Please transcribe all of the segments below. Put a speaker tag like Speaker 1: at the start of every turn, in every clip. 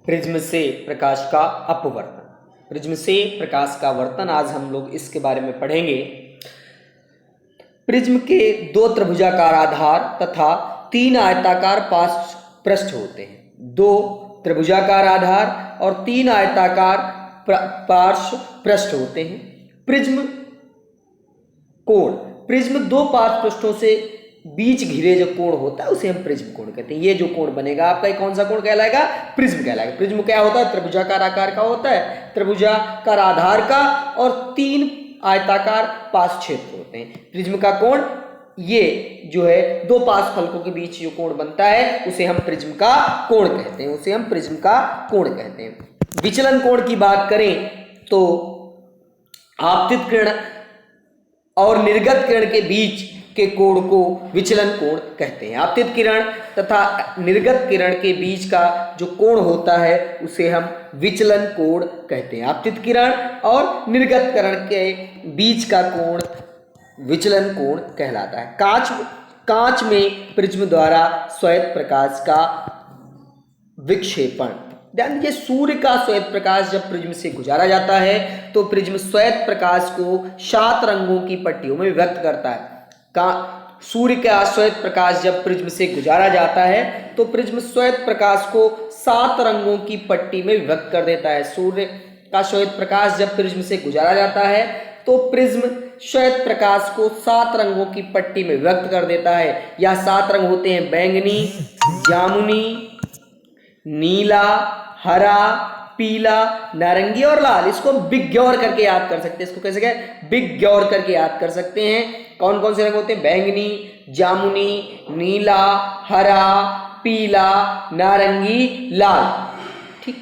Speaker 1: Prism से प्रकाश का अपवर्तन। प्रिज्म से प्रकाश का वर्तन आज हम लोग इसके बारे में पढ़ेंगे। प्रिज्म के दो त्रिभुजाकार आधार तथा तीन आयताकार पार्श्व पृष्ठ होते हैं। दो त्रिभुजाकार आधार और तीन आयताकार पार्श्व पृष्ठ होते हैं। प्रिज्म कोण, प्रिज्म दो पार्श्व पृष्ठों से बीच घिरे जो कोण होता है उसे हम प्रिज्म कोण कहते हैं। ये जो कोण बनेगा आपका कौन सा कोण कहलाएगा? प्रिज्म कहलाएगा। प्रिज्म क्या होता है? त्रिभुजाकार आकार का होता है, त्रिभुजाकार आधार का और तीन आयताकार पार्श्व क्षेत्र होते हैं। प्रिज्म का कोण ये जो है दो पार्श्व फलकों के बीच जो कोण बनता है उसे हम प्रिज्म का कोण कहते हैं, उसे हम प्रिज्म का कोण कहते हैं। विचलन कोण की बात करें तो आपतित किरण और निर्गत किरण के बीच के कोण को विचलन कोण कहते हैं। आपतित किरण तथा निर्गत किरण के बीच का जो कोण होता है उसे हम विचलन कोण कहते हैं। आपतित किरण और निर्गत किरण के बीच का कोण विचलन कोण कहलाता है। कांच में प्रिज्म द्वारा श्वेत प्रकाश का विक्षेपण। ध्यान दीजिए, सूर्य का श्वेत प्रकाश जब प्रिज्म से गुजारा जाता है तो प्रिज्म श्वेत प्रकाश को 7 रंगों की पट्टियों में विभक्त करता है। सूर्य का श्वेत प्रकाश जब प्रिज्म से गुजारा जाता है तो प्रिज्म श्वेत प्रकाश को 7 रंगों की पट्टी में विभक्त कर देता है। सूर्य का श्वेत प्रकाश जब प्रिज्म से गुजारा जाता है तो प्रिज्म श्वेत प्रकाश को 7 रंगों की पट्टी में विभक्त कर देता है। यह 7 रंग होते हैं बैंगनी, जामुनी, नीला, हरा, पीला, नारंगी और लाल। इसको बिग ग्योर करके याद कर सकते हैं। इसको कैसे कहें? बिग ग्योर करके याद कर सकते हैं। कौन कौन से रंग होते हैं? बैंगनी, जामुनी, नीला, हरा, पीला, नारंगी, लाल। ठीक,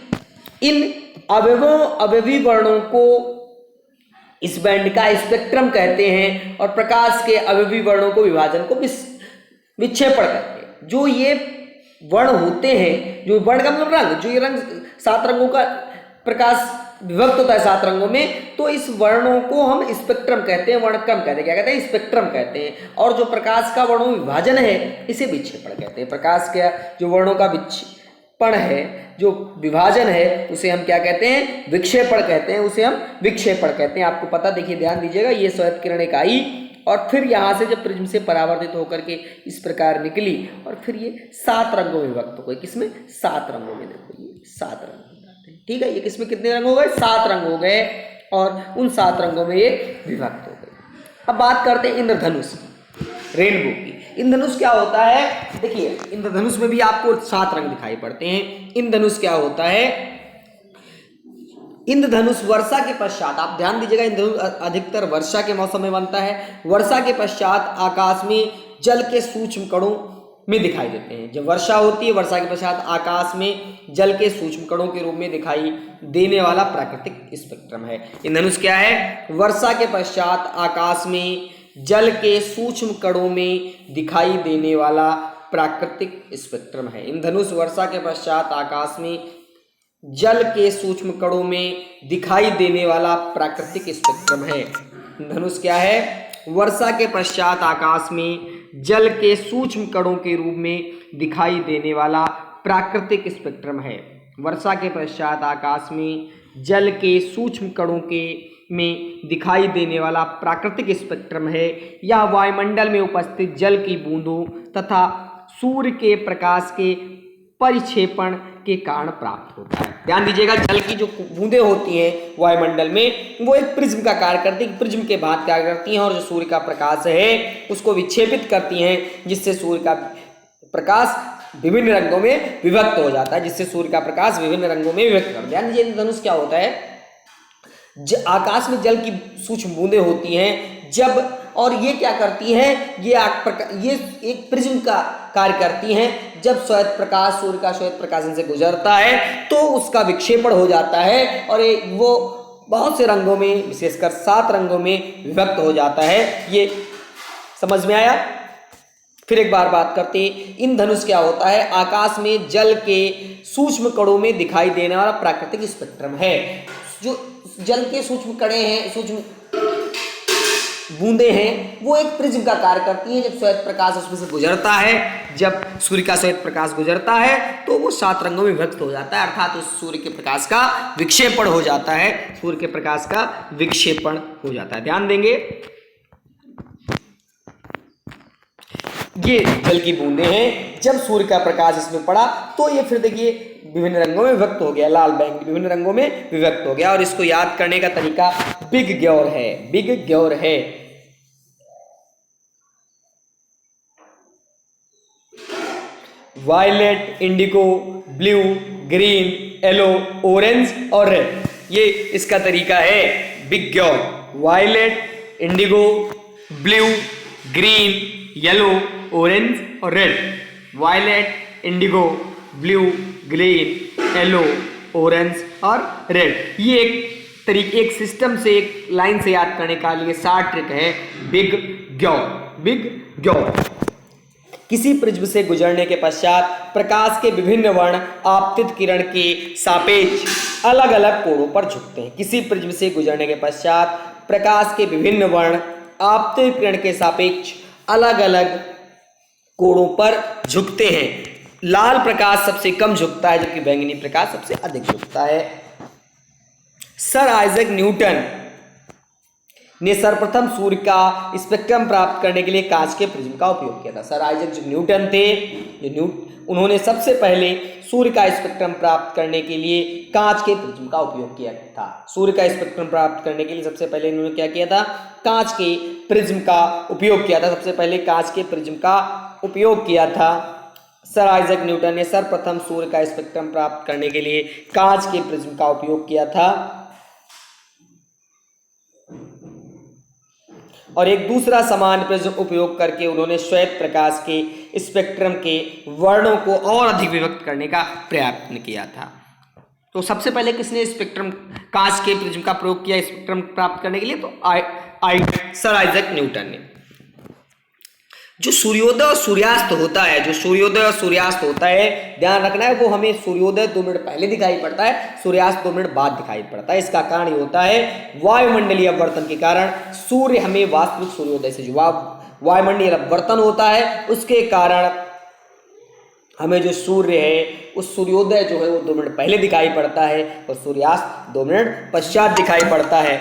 Speaker 1: इन अवयवी वर्णों को इस बैंड का स्पेक्ट्रम कहते हैं और प्रकाश के अवयवी वर्णों को विभाजन को विक्षेपण कहते हैं। जो ये वर्ण होते हैं, जो वर्ण का मतलब रंग, जो ये रंग 7 रंगों का प्रकाश विभक्त होता है 7 रंगों में, तो इस वर्णों को हम स्पेक्ट्रम कहते हैं, वर्णक्रम कहते हैं। क्या कहते हैं? स्पेक्ट्रम कहते हैं। और जो प्रकाश का वर्णों विभाजन है इसे विक्षेपण कहते हैं। प्रकाश के जो वर्णों का विक्षेपण है, जो विभाजन है, उसे हम क्या कहते हैं? विक्षेपण कहते हैं, उसे हम विक्षेपण कहते हैं। आपको पता, देखिए ध्यान दीजिएगा, ये श्वेत किरण एक आई और फिर यहाँ से जब प्रिज्म से परावर्तित होकर के इस प्रकार निकली और फिर ये 7 रंगों में विभक्त हो गई। किसमें? 7 रंगों में। देखो ये 7 रंग हो जाते हैं। ठीक है, ये किसमें कितने रंग हो गए? 7 रंग हो गए और उन 7 रंगों में ये विभक्त हो गए। अब बात करते हैं इंद्रधनुष की, रेनबो की। इंद्रधनुष क्या होता है? देखिए, इंद्रधनुष में भी आपको 7 रंग दिखाई पड़ते हैं। इंद्रधनुष क्या होता है? इंद्रधनुष वर्षा के पश्चात, आप ध्यान दीजिएगा, इंद्रधनुष अधिकतर वर्षा के मौसम में बनता है। वर्षा के पश्चात आकाश में जल के सूक्ष्म कणों में दिखाई देते हैं। जब वर्षा होती है, वर्षा के पश्चात आकाश में जल के सूक्ष्म कणों के रूप में दिखाई देने वाला प्राकृतिक स्पेक्ट्रम है। इंद्रधनुष क्या है? वर्षा के पश्चात आकाश में जल के सूक्ष्म कणों में दिखाई देने वाला प्राकृतिक स्पेक्ट्रम है। इंद्रधनुष वर्षा के पश्चात आकाश में जल के सूक्ष्म कणों में दिखाई देने वाला प्राकृतिक स्पेक्ट्रम है। धनुष क्या है? वर्षा के पश्चात आकाश में जल के सूक्ष्म कणों के रूप में दिखाई देने वाला प्राकृतिक स्पेक्ट्रम है। वर्षा के पश्चात आकाश में जल के सूक्ष्म कणों के में दिखाई देने वाला प्राकृतिक स्पेक्ट्रम है। यह वायुमंडल में उपस्थित जल की बूंदों तथा सूर्य के प्रकाश के परिक्षेपण के कारण प्राप्त होता है। ध्यान दीजिएगा, जल की जो बूंदें होती हैं वायुमंडल में, वो एक प्रिज्म का कार्य करती है। प्रिज्म के बाद क्या करती हैं और जो सूर्य का प्रकाश है उसको विक्षेपित करती हैं, जिससे सूर्य का प्रकाश विभिन्न रंगों में विभक्त हो जाता है, जिससे सूर्य का प्रकाश विभिन्न रंगों में विभक्त कर। ध्यान दीजिए, इंद्रधनुष क्या होता है? आकाश में जल की सूक्ष्म बूंदें होती हैं जब, और ये क्या करती हैं? ये एक प्रिज्म का कार्य करती हैं। जब श्वेत प्रकाश, सूर्य का श्वेत प्रकाश इनसे गुजरता है तो उसका विक्षेपण हो जाता है और वो बहुत से रंगों में, विशेषकर 7 रंगों में विभक्त हो जाता है। ये समझ में आया? फिर एक बार बात करते हैं, इंद्रधनुष क्या होता है? आकाश में जल के सूक्ष्म कणों में दिखाई देने वाला प्राकृतिक स्पेक्ट्रम है। जो जल के सूक्ष्म कणे हैं, सूक्ष्म बूंदे हैं वो एक प्रिज्म का कार्य करती हैं। जब श्वेत प्रकाश उसमें से गुजरता है, जब सूर्य का श्वेत प्रकाश गुजरता है तो वो 7 रंगों में विभक्त हो जाता है, अर्थात उस सूर्य के प्रकाश का विक्षेपण हो जाता है, सूर्य के प्रकाश का विक्षेपण हो जाता है। ध्यान देंगे, ये जल की बूंदे हैं, जब सूर्य का प्रकाश इसमें पड़ा तो ये फिर देखिए विभिन्न रंगों में विभक्त हो गया, लाल बैंगनी विभिन्न रंगों में विभक्त हो गया। और इसको याद करने का तरीका बिग ग्योर है, बिग ग्योर है। Violet, indigo, blue, green, yellow, orange और रेड, ये इसका तरीका है VIBGYOR. Violet, indigo, blue, green, yellow, orange और red. Violet, indigo, blue, green, yellow, orange और रेड, ये एक सिस्टम से, एक लाइन से याद करने का लिए शॉर्ट ट्रिक है बिग ग्योर, बिग ग्योर। किसी प्रिज्म से गुजरने के पश्चात प्रकाश के विभिन्न वर्ण आपतित किरण के सापेक्ष अलग अलग कोणों पर झुकते हैं। किसी प्रिज्म से गुजरने के पश्चात प्रकाश के विभिन्न वर्ण आपतित किरण के सापेक्ष अलग अलग कोणों पर झुकते हैं। लाल प्रकाश सबसे कम झुकता है जबकि बैंगनी प्रकाश सबसे अधिक झुकता है। सर आइजैक न्यूटन ने सर्वप्रथम सूर्य का स्पेक्ट्रम प्राप्त करने के लिए कांच के प्रिज्म का उपयोग किया था। सर आइजैक जो न्यूटन थे, उन्होंने सबसे पहले सूर्य का स्पेक्ट्रम प्राप्त करने के लिए कांच के प्रिज्म का उपयोग किया था। सूर्य का स्पेक्ट्रम प्राप्त करने के लिए सबसे पहले इन्होंने क्या किया था? कांच के प्रिज्म का उपयोग किया था। सबसे पहले कांच के प्रिज्म का उपयोग किया था। सर आइजैक न्यूटन ने सर्वप्रथम सूर्य का स्पेक्ट्रम प्राप्त करने के लिए कांच के प्रिज्म का उपयोग किया था। और एक दूसरा समान प्रिज्म उपयोग करके उन्होंने श्वेत प्रकाश के स्पेक्ट्रम के वर्णों को और अधिक विभक्त करने का प्रयत्न किया था। तो सबसे पहले किसने स्पेक्ट्रम, कांच के प्रिज्म का प्रयोग किया स्पेक्ट्रम प्राप्त करने के लिए? तो सर आइजैक न्यूटन ने। जो सूर्योदय और सूर्यास्त होता है, जो सूर्योदय और सूर्यास्त होता है, ध्यान रखना है, वो हमें सूर्योदय 2 मिनट पहले दिखाई पड़ता है, सूर्यास्त 2 मिनट बाद दिखाई पड़ता है। इसका कारण ये होता है वायुमंडलीय अपवर्तन के कारण सूर्य हमें वास्तविक सूर्योदय से, जो वायुमंडलीय अपवर्तन होता है उसके कारण हमें जो सूर्य है उस सूर्योदय जो है वो 2 मिनट पहले दिखाई पड़ता है और सूर्यास्त 2 मिनट पश्चात दिखाई पड़ता है।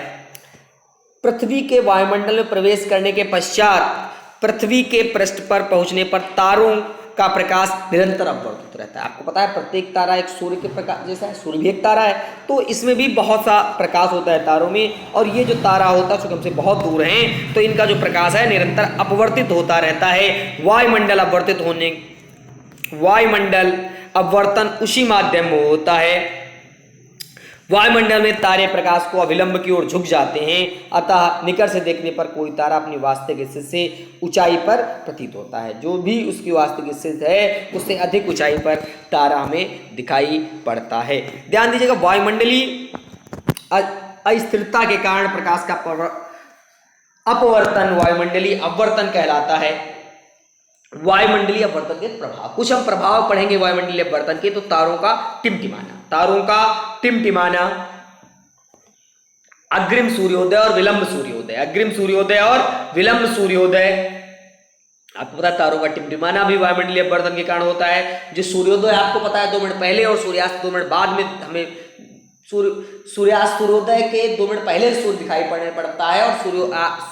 Speaker 1: पृथ्वी के वायुमंडल में प्रवेश करने के पश्चात पृथ्वी के पृष्ठ पर पहुंचने पर तारों का प्रकाश निरंतर अपवर्तित रहता है। आपको पता है प्रत्येक तारा एक सूर्य के प्रकाश जैसा है, सूर्य भी एक तारा है, तो इसमें भी बहुत सा प्रकाश होता है तारों में। और ये जो तारा होता है चूंकि हमसे बहुत दूर हैं तो इनका जो प्रकाश है निरंतर अपवर्तित होता रहता है। वायुमंडल अपवर्तन उसी माध्यम में होता है। वायुमंडल में तारे प्रकाश को अविलंब की ओर झुक जाते हैं, अतः निकट से देखने पर कोई तारा अपनी वास्तविक स्थिति से ऊंचाई पर प्रतीत होता है। जो भी उसकी वास्तविक स्थिति है उससे अधिक ऊंचाई पर तारा हमें दिखाई पड़ता है। ध्यान दीजिएगा, वायुमंडलीय अस्थिरता के कारण प्रकाश का अपवर्तन वायुमंडलीय अपवर्तन कहलाता है। वायुमंडलीय अपवर्तन के प्रभाव, कुछ हम प्रभाव पढ़ेंगे वायुमंडलीय अपवर्तन के। तो तारों का टिमटिमाना, अग्रिम सूर्योदय और विलंब सूर्योदय, आपको पता है तारों का टिमटिमाना भी वायुमंडलीय अपवर्तन के कारण होता है। जो सूर्योदय आपको पता है 2 मिनट पहले और सूर्यास्त 2 मिनट बाद में हमें सूर्योदय के 2 मिनट पहले सूर्य दिखाई पड़ता है और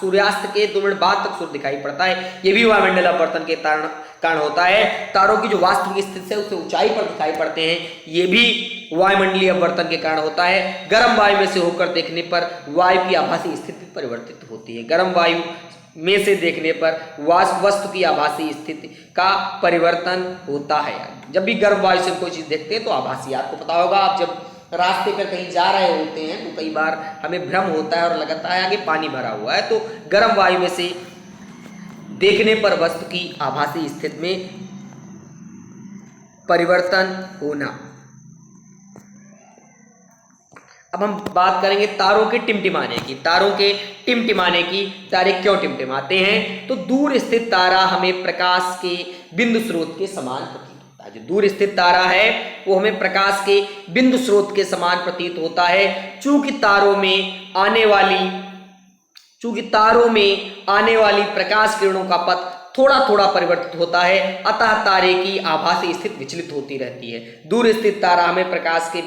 Speaker 1: सूर्यास्त के 2 मिनट बाद तक सूर्य दिखाई पड़ता है। ये भी वायुमंडलीय अपवर्तन के कारण होता है। तारों की जो वास्तविक स्थिति है उससे ऊंचाई पर दिखाई पड़ते हैं, ये भी वायुमंडलीय अपवर्तन के कारण होता है। गर्म वायु में से होकर देखने पर वायु की आभासी स्थिति परिवर्तित होती है। गर्म वायु में से देखने पर वस्तु की आभासी स्थिति का परिवर्तन होता है। जब भी गर्म वायु से कोई चीज देखते हैं तो आभासी, आपको पता होगा, आप जब रास्ते पर कहीं जा रहे होते हैं तो कई बार हमें भ्रम होता है और लगता है कि पानी भरा हुआ है। तो गर्म वायु में से देखने पर वस्तु की आभासी स्थिति में परिवर्तन होना। अब हम बात करेंगे तारों के टिमटिमाने की। तारे क्यों टिमटिमाते हैं? तो दूर स्थित तारा हमें प्रकाश के बिंदु स्रोत के समान प्रतीत होता है। जो दूर स्थित तारा है वो हमें प्रकाश के बिंदु स्रोत के समान प्रतीत होता है। चूंकि तारों में आने वाली चूंकि तारों में आने वाली प्रकाश किरणों का पथ थोड़ा थोड़ा परिवर्तित होता है, अतः तारे की आभासी स्थिति विचलित होती रहती है। दूर स्थित तारा हमें प्रकाश के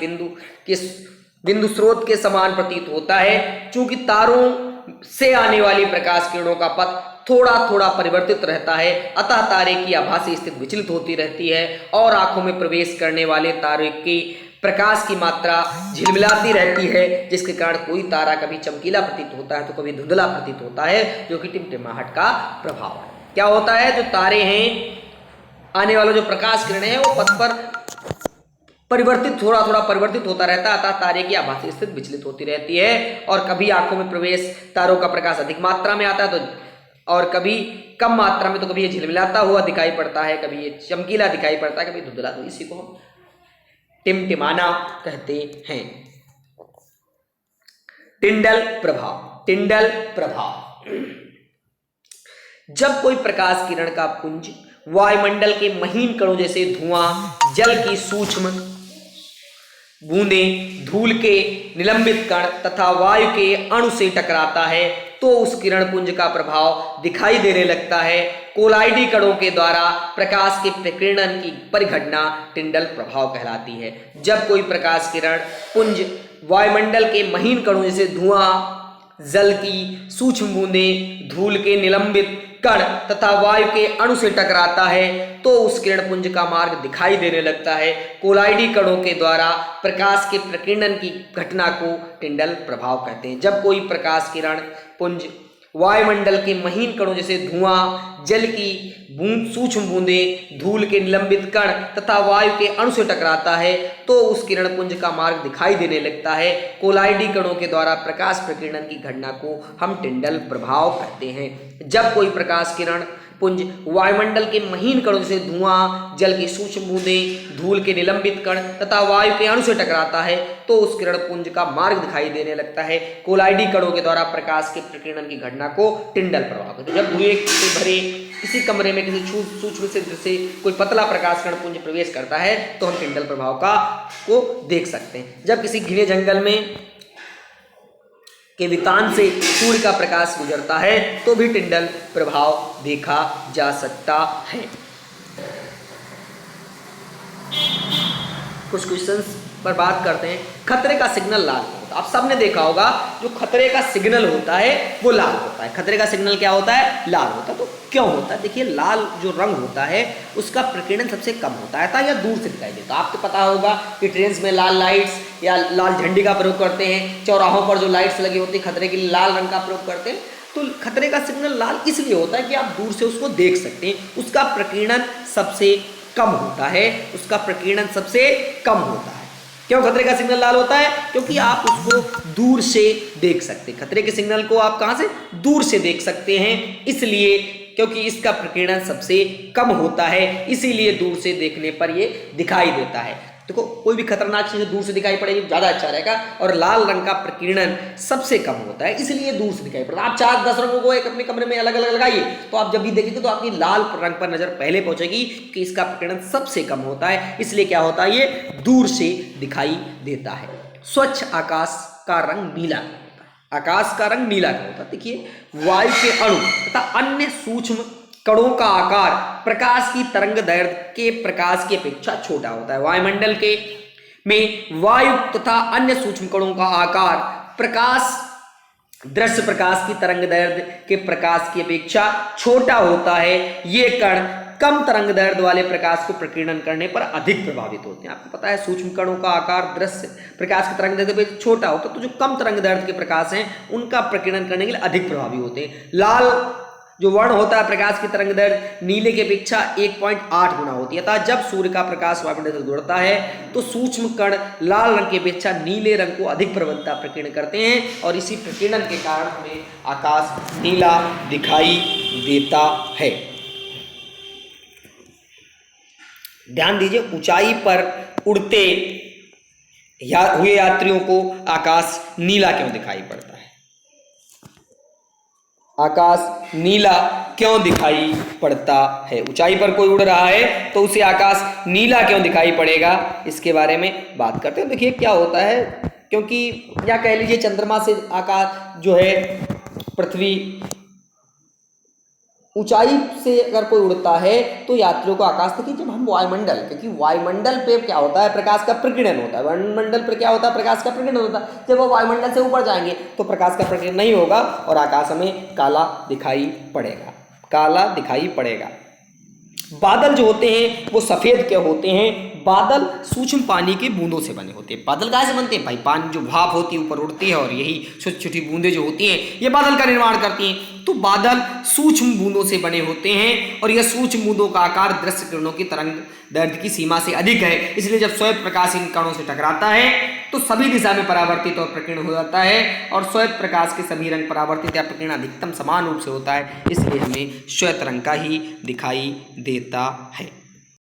Speaker 1: बिंदु स्रोत के समान प्रतीत होता है। चूंकि तारों से आने वाली प्रकाश किरणों का पथ थोड़ा थोड़ा परिवर्तित रहता है, अतः तारे की आभासी स्थिति विचलित होती रहती है और आंखों में प्रवेश करने वाले तारे के प्रकाश की मात्रा झिलमिलाती रहती है, जिसके कारण कोई तारा कभी चमकीला प्रतीत होता है तो कभी धुंधला प्रतीत होता है, जो कि टिमटिमाहट का प्रभाव है। क्या होता है, जो तारे हैं, आने वाला जो प्रकाश किरण है वो पथ पर परिवर्तित थोड़ा थोड़ा परिवर्तित होता रहता है, अतः तारे की आभासी स्थिति विचलित होती रहती है और कभी आंखों में प्रवेश तारों का प्रकाश अधिक मात्रा में आता है तो और कभी कम मात्रा में, तो कभी ये झिलमिलाता हुआ दिखाई पड़ता है, कभी ये चमकीला दिखाई पड़ता है, कभी धुंधला। तो इसी को हम टिमटिमाना कहते हैं। टिंडल प्रभाव। टिंडल प्रभाव, जब कोई प्रकाश किरण का पुंज वायुमंडल के महीन कणों जैसे धुआं, जल की सूक्ष्म बूंदें, धूल के निलंबित कण तथा वायु के अणु से टकराता है तो उस किरण पुंज का प्रभाव दिखाई देने लगता है। कोलाइडी कणों के द्वारा प्रकाश के प्रकीर्णन की परिघटना टिंडल प्रभाव कहलाती है। जब कोई प्रकाश किरण पुंज वायुमंडल के महीन कणों जैसे धुआं, जल की सूक्ष्म बूंदें, धूल के निलंबित कण तथा वायु के अणु से टकराता है तो उस किरण पुंज का मार्ग दिखाई देने लगता है। कोलाइडी कणों के द्वारा प्रकाश के प्रकीर्णन की घटना को टिंडल प्रभाव कहते हैं। जब कोई प्रकाश किरण पुंज वायुमंडल के महीन कणों जैसे धुआं, जल की सूक्ष्म बूंदें, धूल के निलंबित कण तथा वायु के अणु से टकराता है तो उस किरण पुंज का मार्ग दिखाई देने लगता है। कोलाइडी कणों के द्वारा प्रकाश प्रकीर्णन की घटना को हम टिंडल प्रभाव कहते हैं। जब कोई प्रकाश किरण पुंज वायुमंडल के महीन कणों से धुआं, जल की सूक्ष्म बूंदें, धूल के निलंबित कण तथा वायु के अणु से टकराता है तो उस किरण पुंज का मार्ग दिखाई देने लगता है। कोलाइडी कणों के द्वारा प्रकाश के प्रकीर्णन की घटना को टिंडल प्रभाव कहते हैं। जब धुएं से भरे किसी कमरे में किसी सूक्ष्म छिद्र से कोई पतला प्रकाश कण पुंज प्रवेश करता है तो हम टिंडल प्रभाव को देख सकते हैं। जब किसी घने जंगल में के वितान से सूर्य का प्रकाश गुजरता है तो भी टिंडल प्रभाव देखा जा सकता है। कुछ क्वेश्चंस पर बात करते हैं। खतरे का सिग्नल लाल होता है। आप सबने देखा होगा जो खतरे का सिग्नल होता है वो लाल होता है। खतरे का सिग्नल क्या होता है? लाल होता है। तो क्यों होता है? देखिए, लाल जो रंग होता है उसका प्रकीर्णन सबसे कम होता है या दूर से दिखाई देता है। आपको पता होगा कि ट्रेन में लाल लाइट्स या लाल झंडी का प्रयोग करते हैं, चौराहों पर जो लाइट्स लगी होती है खतरे के लिए लाल रंग का प्रयोग करते हैं। तो खतरे का सिग्नल लाल इसलिए होता है कि आप दूर से उसको देख सकते हैं, उसका प्रकीर्णन सबसे कम होता है, उसका प्रकीर्णन सबसे कम होता है। क्यों खतरे का सिग्नल लाल होता है? क्योंकि आप उसको दूर से देख सकते हैं। खतरे के सिग्नल को आप कहां से? दूर से देख सकते हैं, इसलिए क्योंकि इसका प्रकीर्णन सबसे कम होता है, इसीलिए दूर से देखने पर ये दिखाई देता है। देखो, कोई भी खतरनाक चीज दूर से दिखाई पड़ेगी ज्यादा अच्छा रहेगा, और लाल रंग का प्रकीर्णन सबसे कम होता है, इसलिए दूर से दिखाई पड़ता है। आप 4-10 रंगों को एक अपने कमरे में अलग अलग लगाइए तो आप जब भी देखेंगे तो आपकी लाल रंग पर नजर पहले पहुंचेगी कि इसका प्रकीर्णन सबसे कम होता है, इसलिए क्या होता है? ये दूर से दिखाई देता है। स्वच्छ आकाश का रंग नीला होता है। आकाश का रंग नीला होता है। देखिए, वायु के अणु तथा अन्य सूक्ष्म कणों का आकार प्रकाश की तरंग दैर्घ्य के प्रकाश की अपेक्षा छोटा होता है। वायुमंडल के में वायु तथा अन्य सूक्ष्म कणों का आकार दृश्य प्रकाश की तरंग दैर्घ्य के प्रकाश की अपेक्षा छोटा होता है। ये कण कम तरंग दैर्घ्य वाले प्रकाश को प्रकीर्णन करने पर अधिक प्रभावित होते हैं। आपको पता है सूक्ष्म कणों का आकार दृश्य प्रकाश की तरंग दैर्घ्य पे छोटा होता है, तो जो कम तरंग दैर्घ्य के प्रकाश हैं उनका प्रकीर्णन करने के लिए अधिक प्रभावी होते हैं। लाल जो वर्ण होता है प्रकाश की तरंग दैर्घ्य नीले की अपेक्षा 1.8 गुना होती है। अतः जब सूर्य का प्रकाश वायुमंडल से गुजरता है तो सूक्ष्म कण लाल रंग की अपेक्षा नीले रंग को अधिक प्रबलता प्रकीर्ण करते हैं, और इसी प्रकीर्णन के कारण हमें आकाश नीला दिखाई देता है। ध्यान दीजिए, ऊंचाई पर उड़ते हुए यात्रियों को आकाश नीला क्यों दिखाई पड़ता है? आकाश नीला क्यों दिखाई पड़ता है? ऊंचाई पर कोई उड़ रहा है तो उसे आकाश नीला क्यों दिखाई पड़ेगा, इसके बारे में बात करते हैं। देखिए क्या होता है, क्योंकि या कह लीजिए चंद्रमा से आकाश जो है पृथ्वी ऊंचाई से अगर कोई उड़ता है तो यात्रियों को आकाश तक, जब हम वायुमंडल, क्योंकि वायुमंडल पे क्या होता है, प्रकाश का प्रकीर्णन होता है, वायुमंडल पर क्या होता है, प्रकाश का प्रकीर्णन होता है। जब वो वायुमंडल से ऊपर जाएंगे तो प्रकाश का प्रकीर्णन नहीं होगा और आकाश हमें काला दिखाई पड़ेगा, काला दिखाई पड़ेगा। बादल जो होते हैं वो सफेद के होते हैं। बादल सूक्ष्म पानी के बूंदों से बने होते हैं। बादल कहाँ से बनते हैं भाई, पानी जो भाप होती है ऊपर उड़ती है और यही छोटी छोटी बूंदें जो होती हैं ये बादल का निर्माण करती हैं। तो बादल सूक्ष्म बूंदों से बने होते हैं और यह सूक्ष्म बूंदों का आकार दृश्य किरणों की तरंग दैर्घ्य की सीमा से अधिक है, इसलिए जब श्वेत प्रकाश इन कणों से टकराता है तो सभी दिशा में परावर्तित और प्रकीर्ण हो जाता है और श्वेत प्रकाश के सभी रंग परावर्तित या प्रकीर्ण अधिकतम समान रूप से होता है, इसलिए हमें श्वेत रंग का ही दिखाई देता है।